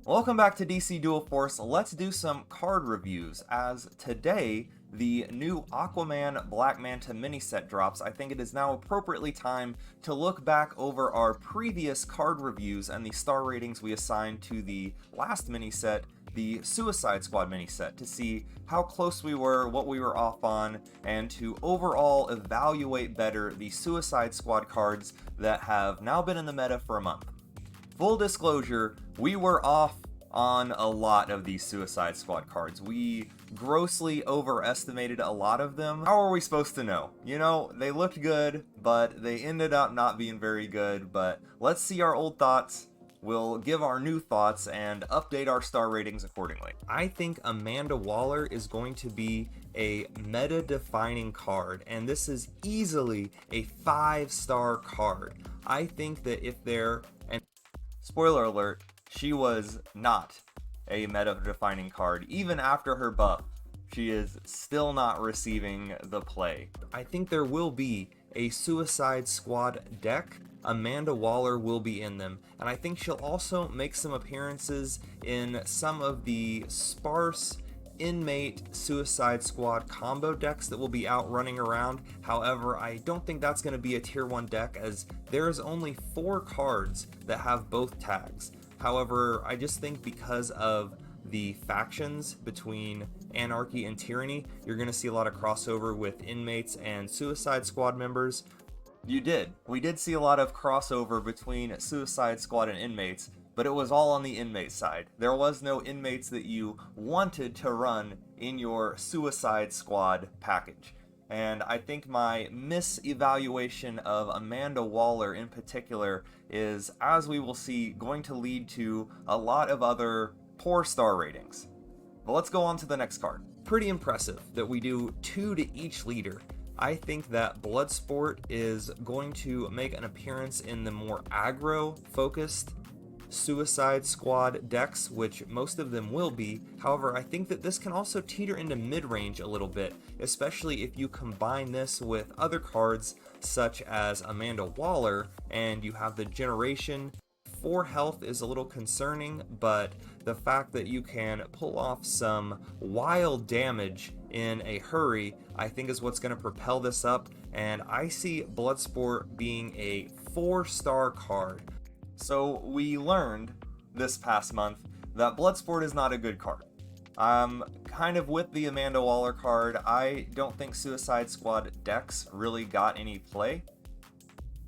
Welcome back to DC Dual Force. Let's do some card reviews, as today the new Aquaman Black Manta mini set drops. I think it is now appropriately time to look back over our previous card reviews and the star ratings we assigned to the last mini set, the Suicide Squad mini set, to see how close we were, what we were off on, and to overall evaluate better the Suicide Squad cards that have now been in the meta for a month. Full disclosure, we were off on a lot of these Suicide Squad cards. We grossly overestimated a lot of them. How are we supposed to know? You know, they looked good, but they ended up not being very good. But let's see our old thoughts. We'll give our new thoughts and update our star ratings accordingly. I think Amanda Waller is going to be a meta-defining card, and this is easily a 5-star card. I think that if they're... and spoiler alert, she was not a meta-defining card. Even after her buff, she is still not receiving the play. I think there will be a Suicide Squad deck. Amanda Waller will be in them, and I think she'll also make some appearances in some of the sparse inmate Suicide Squad combo decks that will be out running around. However, I don't think that's going to be a tier 1 deck, as there's only 4 cards that have both tags. However, I just think because of the factions between Anarchy and Tyranny, you're going to see a lot of crossover with inmates and Suicide Squad members. We did see a lot of crossover between Suicide Squad and inmates, but it was all on the inmate side. There was no inmates that you wanted to run in your Suicide Squad package. And I think my misevaluation of Amanda Waller in particular is, as we will see, going to lead to a lot of other poor star ratings. But let's go on to the next card. Pretty impressive that we do 2 to each leader. I think that Bloodsport is going to make an appearance in the more aggro-focused Suicide Squad decks, which most of them will be. However, I think that this can also teeter into mid-range a little bit, especially if you combine this with other cards such as Amanda Waller, and you have the Generation. 4 health is a little concerning, but the fact that you can pull off some wild damage in a hurry, I think is what's going to propel this up, and I see Bloodsport being a 4-star card. So we learned this past month that Bloodsport is not a good card. Kind of with the Amanda Waller card, I don't think Suicide Squad decks really got any play.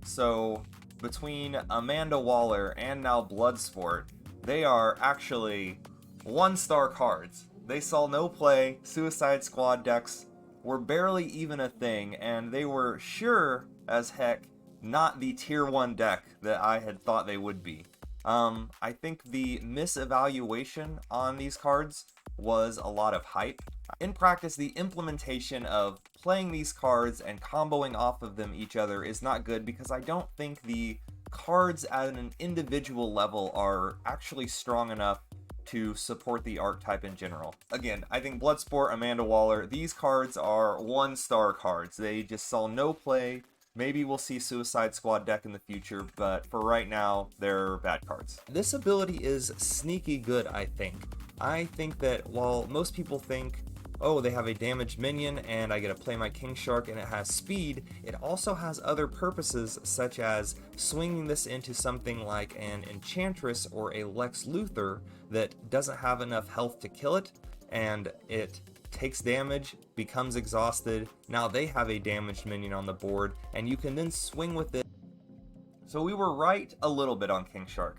So between Amanda Waller and now Bloodsport, they are actually 1-star cards. They saw no play. Suicide Squad decks were barely even a thing, and they were sure as heck not the tier 1 deck that I had thought they would be. I think the misevaluation on these cards was a lot of hype. In practice, the implementation of playing these cards and comboing off of them each other is not good, because I don't think the cards at an individual level are actually strong enough to support the archetype in general. Again, I think Bloodsport, Amanda Waller, these cards are 1-star cards. They just saw no play. Maybe we'll see Suicide Squad deck in the future, but for right now, they're bad cards. This ability is sneaky good, I think. I think that while most people think, oh, they have a damaged minion and I get to play my King Shark and it has speed, it also has other purposes, such as swinging this into something like an Enchantress or a Lex Luthor that doesn't have enough health to kill it, and it takes damage, becomes exhausted. Now they have a damaged minion on the board, and you can then swing with it. So we were right a little bit on King Shark.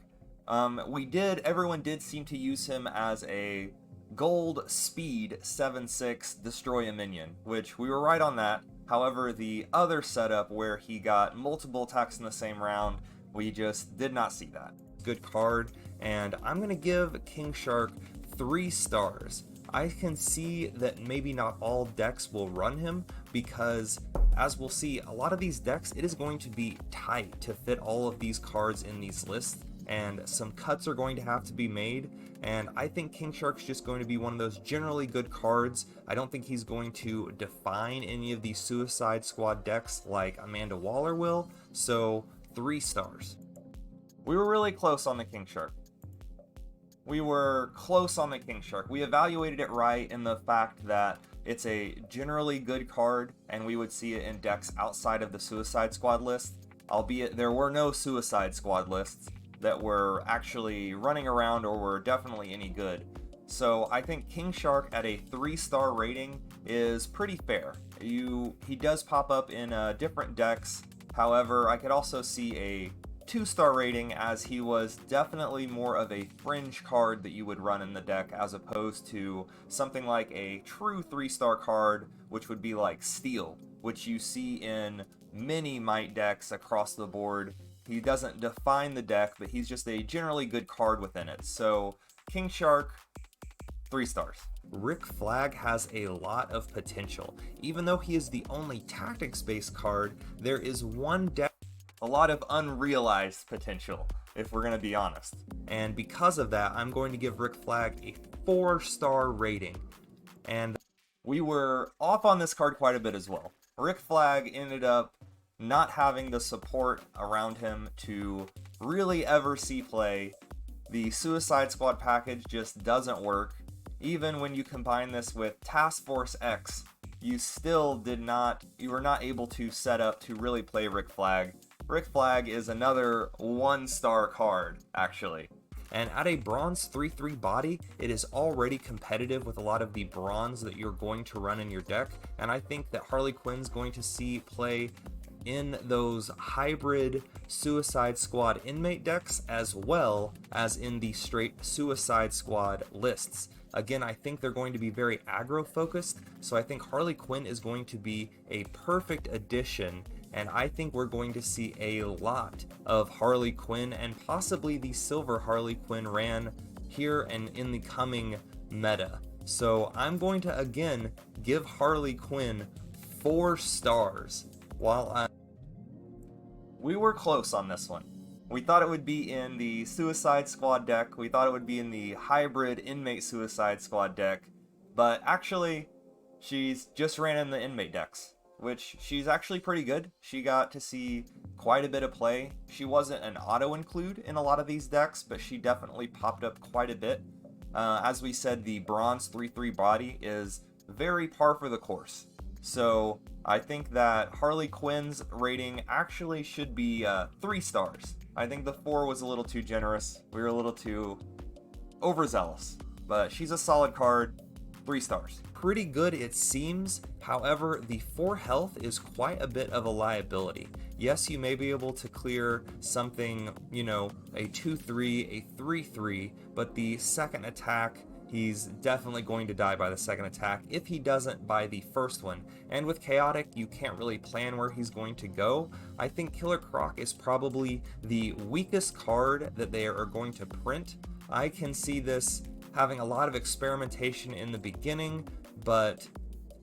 Everyone did seem to use him as a gold speed 7/6 destroy a minion, which we were right on that. However, the other setup where he got multiple attacks in the same round, we just did not see that. Good card, and I'm going to give King Shark 3 stars. I can see that maybe not all decks will run him, because as we'll see, a lot of these decks, it is going to be tight to fit all of these cards in these lists, and some cuts are going to have to be made, and I think King Shark's just going to be one of those generally good cards. I don't think he's going to define any of these Suicide Squad decks like Amanda Waller will, so 3 stars. We were really close on the King Shark. we were close on the King Shark. We evaluated it right in the fact that it's a generally good card, and we would see it in decks outside of the Suicide Squad list, albeit there were no Suicide Squad lists that were actually running around or were definitely any good. So I think King Shark at a 3-star rating is pretty fair. He does pop up in different decks. However, I could also see a 2-star rating, as he was definitely more of a fringe card that you would run in the deck, as opposed to something like a true 3-star card, which would be like Steel, which you see in many Might decks across the board. He doesn't define the deck, but he's just a generally good card within it. So King Shark, 3 stars. Rick Flag has a lot of potential. Even though he is the only tactics-based card, there is one deck a lot of unrealized potential, if we're going to be honest. And because of that, I'm going to give Rick Flag a 4-star rating. And we were off on this card quite a bit as well. Rick Flag ended up not having the support around him to really ever see play. The Suicide Squad package just doesn't work. Even when you combine this with Task Force X, you were not able to set up to really play Rick Flag. Rick Flag is another 1-star card, actually. And at a bronze 3/3 body, it is already competitive with a lot of the bronze that you're going to run in your deck, and I think that Harley Quinn's going to see play in those hybrid Suicide Squad inmate decks, as well as in the straight Suicide Squad lists. Again, I think they're going to be very aggro focused, so I think Harley Quinn is going to be a perfect addition, and I think we're going to see a lot of Harley Quinn and possibly the Silver Harley Quinn ran here and in the coming meta. So I'm going to again give Harley Quinn 4 stars. We were close on this one. We thought it would be in the Suicide Squad deck, we thought it would be in the hybrid Inmate Suicide Squad deck, but actually, she's just ran in the Inmate decks, which she's actually pretty good. She got to see quite a bit of play. She wasn't an auto-include in a lot of these decks, but she definitely popped up quite a bit. As we said, the bronze 3/3 body is very par for the course. So I think that Harley Quinn's rating actually should be 3 stars. I think the 4 was a little too generous. We were a little too overzealous. But she's a solid card, 3 stars. Pretty good it seems, however, the 4 health is quite a bit of a liability. Yes, you may be able to clear something, a 2/3, a 3/3, but the second attack, he's definitely going to die by the second attack if he doesn't by the first one. And with Chaotic, you can't really plan where he's going to go. I think Killer Croc is probably the weakest card that they are going to print. I can see this having a lot of experimentation in the beginning, but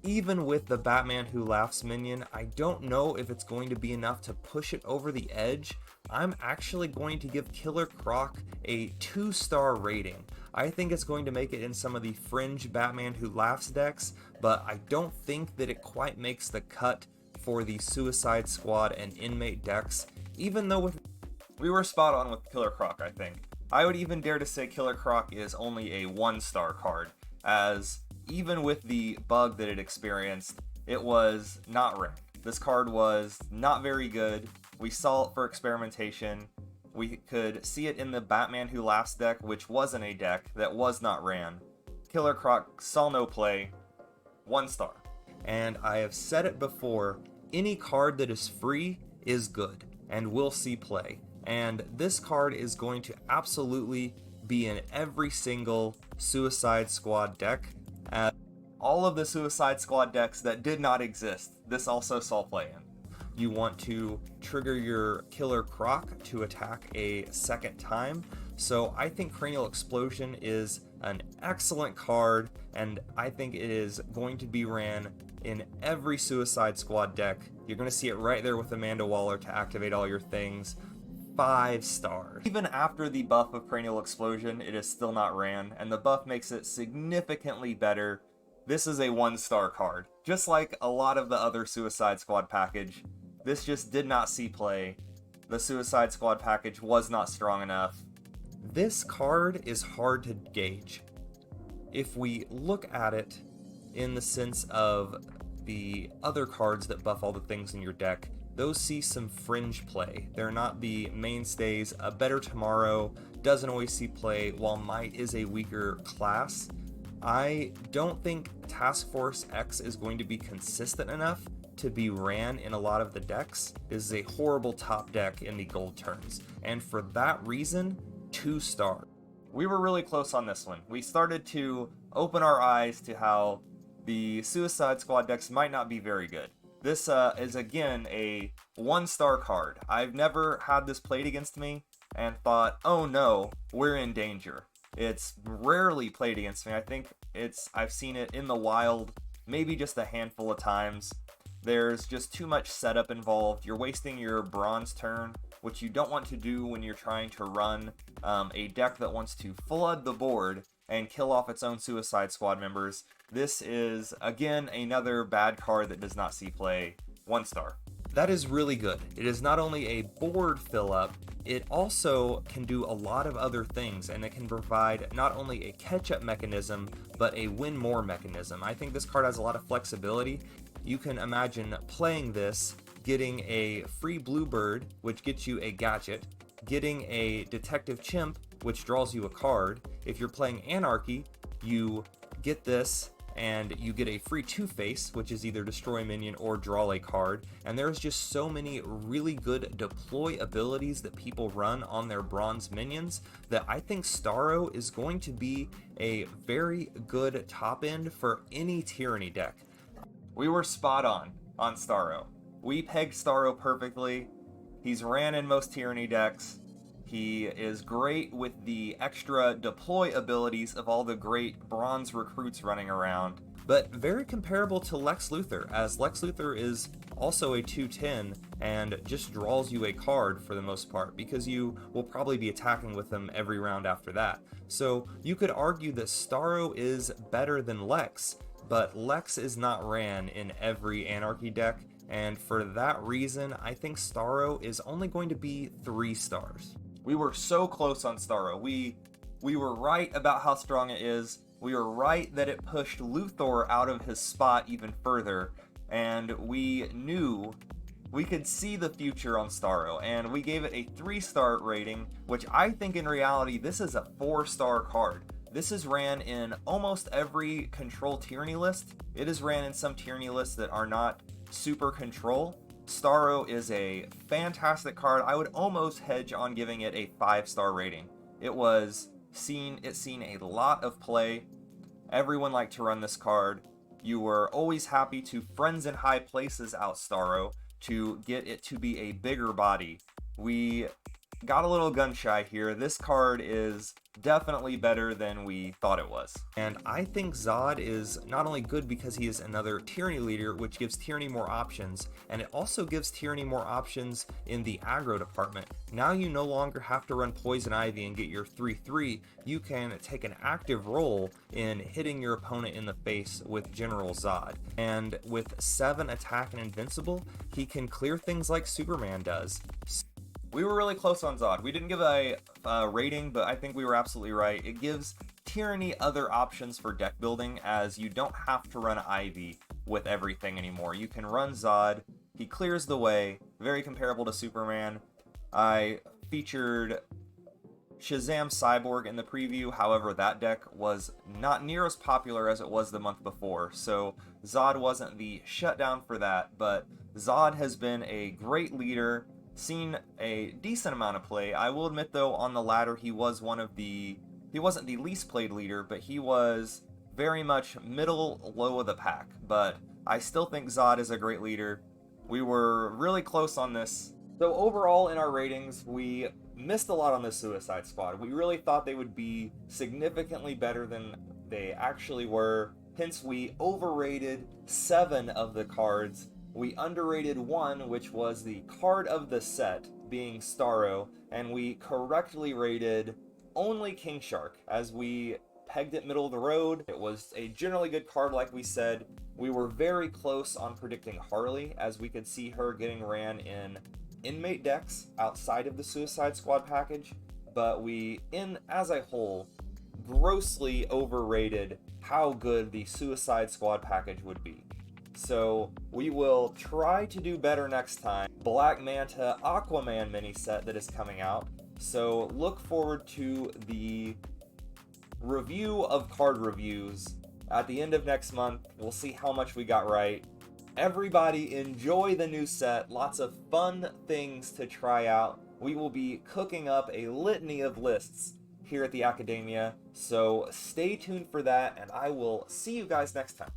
even with the Batman Who Laughs minion, I don't know if it's going to be enough to push it over the edge. I'm actually going to give Killer Croc a 2-star rating. I think it's going to make it in some of the fringe Batman Who Laughs decks, but I don't think that it quite makes the cut for the Suicide Squad and Inmate decks, even though we were spot on with Killer Croc, I think. I would even dare to say Killer Croc is only a 1-star card, as even with the bug that it experienced, it was not ran. This card was not very good. We saw it for experimentation. We could see it in the Batman Who Laughs deck, which wasn't a deck that was not ran. Killer Croc saw no play, 1 star. And I have said it before, any card that is free is good and will see play. And this card is going to absolutely be in every single Suicide Squad deck. As all of the Suicide Squad decks that did not exist, this also saw play in. You want to trigger your Killer Croc to attack a second time. So I think Cranial Explosion is an excellent card, and I think it is going to be ran in every Suicide Squad deck. You're going to see it right there with Amanda Waller to activate all your things. 5 stars. Even after the buff of Cranial Explosion, it is still not ran, and the buff makes it significantly better. This is a 1-star card. Just like a lot of the other Suicide Squad package, this just did not see play. The Suicide Squad package was not strong enough. This card is hard to gauge. If we look at it in the sense of the other cards that buff all the things in your deck, those see some fringe play. They're not the mainstays. A Better Tomorrow doesn't always see play, while Might is a weaker class. I don't think Task Force X is going to be consistent enough to be ran in a lot of the decks. This is a horrible top deck in the gold turns, and for that reason, 2 stars. We were really close on this one. We started to open our eyes to how the Suicide Squad decks might not be very good. This is again a 1-star card. I've never had this played against me and thought, oh no, we're in danger. It's rarely played against me. I think I've seen it in the wild maybe just a handful of times. There's just too much setup involved. You're wasting your bronze turn, which you don't want to do when you're trying to run a deck that wants to flood the board and kill off its own Suicide Squad members. This is, again, another bad card that does not see play. 1 star. That is really good. It is not only a board fill up, it also can do a lot of other things, and it can provide not only a catch-up mechanism, but a win more mechanism. I think this card has a lot of flexibility. You can imagine playing this, getting a free Bluebird, which gets you a gadget, getting a Detective Chimp, which draws you a card. If you're playing Anarchy, you get this, and you get a free Two-Face, which is either destroy a minion or draw a card. And there's just so many really good deploy abilities that people run on their bronze minions that I think Starro is going to be a very good top end for any Tyranny deck. We were spot on Starro. We pegged Starro perfectly. He's ran in most Tyranny decks. He is great with the extra deploy abilities of all the great bronze recruits running around, but very comparable to Lex Luthor, as Lex Luthor is also a 2/10 and just draws you a card for the most part, because you will probably be attacking with him every round after that. So you could argue that Starro is better than Lex, but Lex is not ran in every Anarchy deck, and for that reason, I think Starro is only going to be 3 stars. We were so close on Starro. We were right about how strong it is. We were right that it pushed Luthor out of his spot even further, and we knew we could see the future on Starro, and we gave it a 3-star rating, which I think in reality this is a 4-star card. This is ran in almost every Control Tyranny list. It is ran in some Tyranny lists that are not super Control. Starro is a fantastic card. I would almost hedge on giving it a 5-star rating. It's seen a lot of play. Everyone liked to run this card. You were always happy to Friends in High Places out Starro to get it to be a bigger body. We got a little gun shy here. This card is definitely better than we thought it was. And I think Zod is not only good because he is another Tyranny leader, which gives Tyranny more options, and it also gives Tyranny more options in the aggro department. Now you no longer have to run Poison Ivy and get your 3/3. You can take an active role in hitting your opponent in the face with General Zod. And with 7 attack and invincible, he can clear things like Superman does. We were really close on Zod. We didn't give a rating, but I think we were absolutely right. It gives Tyranny other options for deck building, as you don't have to run Ivy with everything anymore. You can run Zod. He clears the way. Very comparable to Superman. I featured Shazam Cyborg in the preview. However, that deck was not near as popular as it was the month before, so Zod wasn't the shutdown for that, but Zod has been a great leader. Seen a decent amount of play. I will admit though, on the ladder he wasn't the least played leader, but he was very much middle low of the pack. But I still think Zod is a great leader. We were really close on this. So overall in our ratings, we missed a lot on the Suicide Squad. We really thought they would be significantly better than they actually were. Hence we overrated 7 of the cards. We underrated 1, which was the card of the set, being Starro, and we correctly rated only King Shark, as we pegged it middle of the road. It was a generally good card, like we said. We were very close on predicting Harley, as we could see her getting ran in inmate decks outside of the Suicide Squad package. but we, as a whole, grossly overrated how good the Suicide Squad package would be. So we will try to do better next time. Black Manta Aquaman mini set that is coming out. So look forward to the review of card reviews at the end of next month. We'll see how much we got right. Everybody enjoy the new set. Lots of fun things to try out. We will be cooking up a litany of lists here at the Academia, so stay tuned for that, and I will see you guys next time.